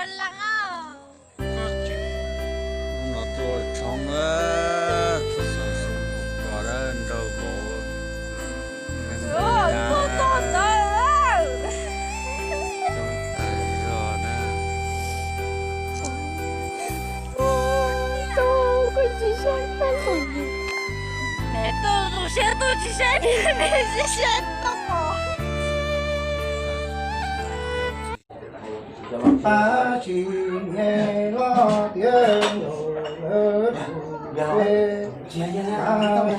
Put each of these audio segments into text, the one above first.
bên lăng á. Nó tôi trong tôi sản xuất có ra đầu bộ Ôi, tôi tới trong tay rồi nè tôi có chỉ xem tôi rồi. Mẹ tôi chỉ xem đi, mẹ chỉ xem tôi rồi. ta chỉ nghe lo tiếng nổi quê ta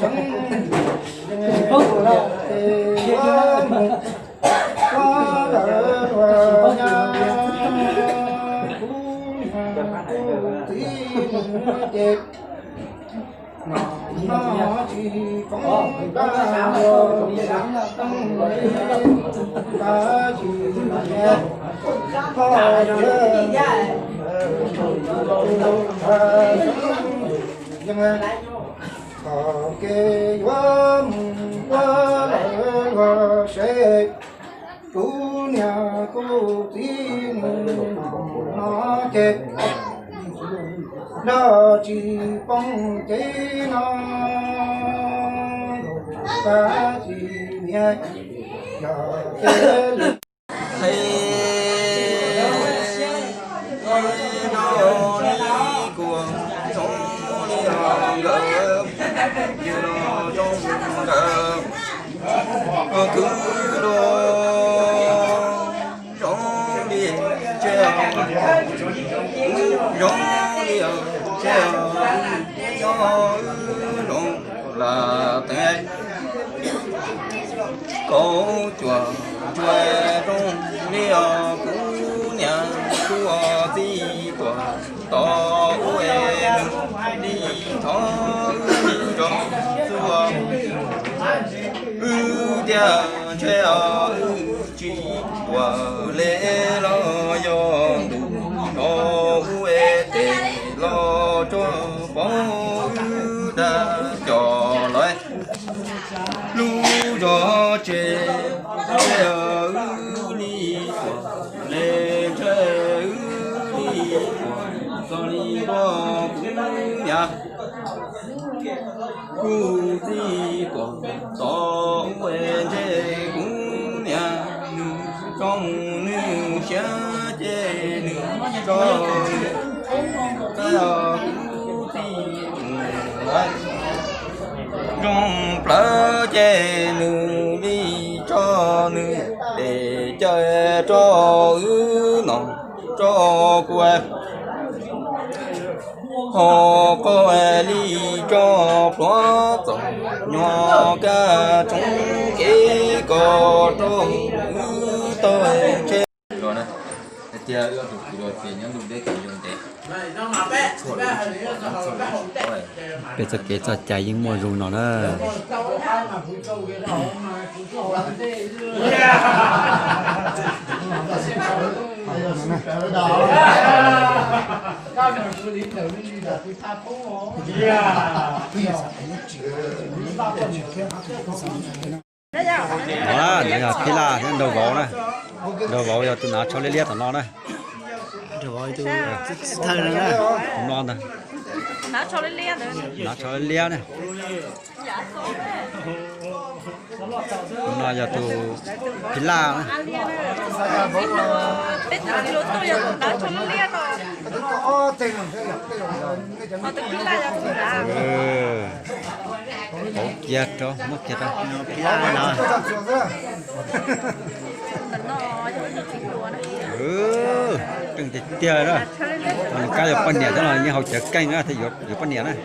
chẳng nghe lo tiếng qua đời vào nhà cũng tiếng chết nó chỉ có ba người ta chỉ nghe có cái quá sẽ cứu nhà cứu tiếng nó chết đó chỉ bóng cái nó ta chỉ nghe thấy nó đi cuồng sống đi gỡ như nó trong gỡ cứ đồ trong đi treo giống đi treo cho nó là thế câu chùa chùa trong đi cũ nhà chùa đi tòa to em đi thó cho chùa dia treo chỉ qua lễ lo yo đủ lo tê lo cho bó đã cho lại lu cho chê ở đi lễ chơi đi con đi đó cũng nhà cu đi còn to quên chê cũng nhà trong nữ xa chê nữ cho cái cu đi anh trong plơ chê nữ đi cho nữ để chơi cho nòng cho quê họ có đi cho phó tổng nhỏ cả trong cái có trong tôi chơi rồi nè tia ưa được rồi tiền những dùng để cái dùng để bây giờ cái trò chạy những mùa rùa nó đó đó là phi la cái đầu gỗ này đầu gỗ giờ tôi nói cho lấy liệt nó này đầu gỗ tôi thay này không non này Nó cho lên lia nữa. nó cho lấy liệt này nó giờ tôi phi la này Tết lúc tôi giờ nó cho lên lia rồi. Họ tự cứ la ra cũng là. Chết đó, mất chết đó. Đừng chết tia đó. Còn cái là pan nhẹ đó là như họ chở canh á thì vừa pan nhẹ này.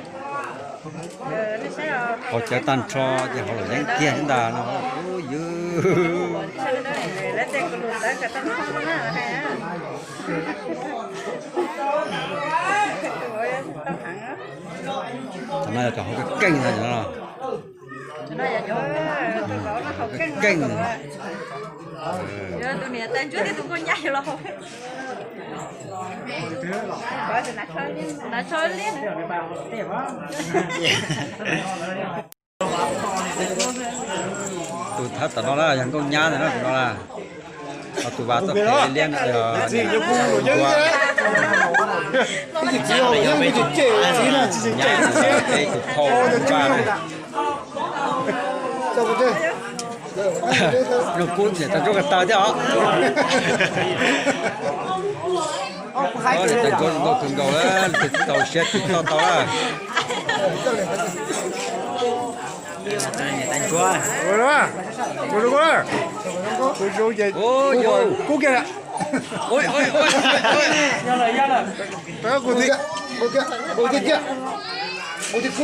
Họ chở tan cho thì họ là đánh kia chúng ta nó. Ôi dư. Thằng này là cho họ cái canh này nó. Canh này. Tụi mẹ tên trước thì tụi con nhảy rồi. Nó chơi liên. Tụi thắt tao nó là những con nhá này nó là tụi bà tập thể liên rồi 只有因为就这谁呢？这nhà cái cục thô ba này这不对。 用棍子，他做个刀掉。我哋等咗我同夠啦，就 set 到到啦。等咗啊！过来，过来，过来，回收件，哦哟，过给了，喂喂喂喂！不要过去，过去，过去去，过去哭。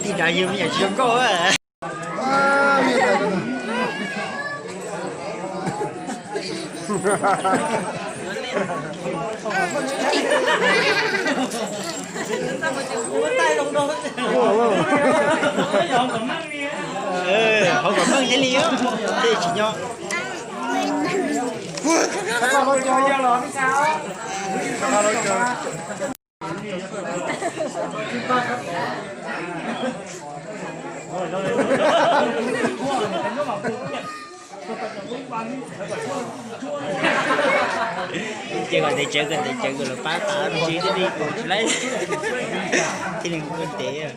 Thì đại dương nhà chưa có á. À, biết rồi. Họ còn mang cái liếu. Thế chị nhau. Chưa còn để chơi gần là phá tả chỉ đi còn lấy thì đừng quên té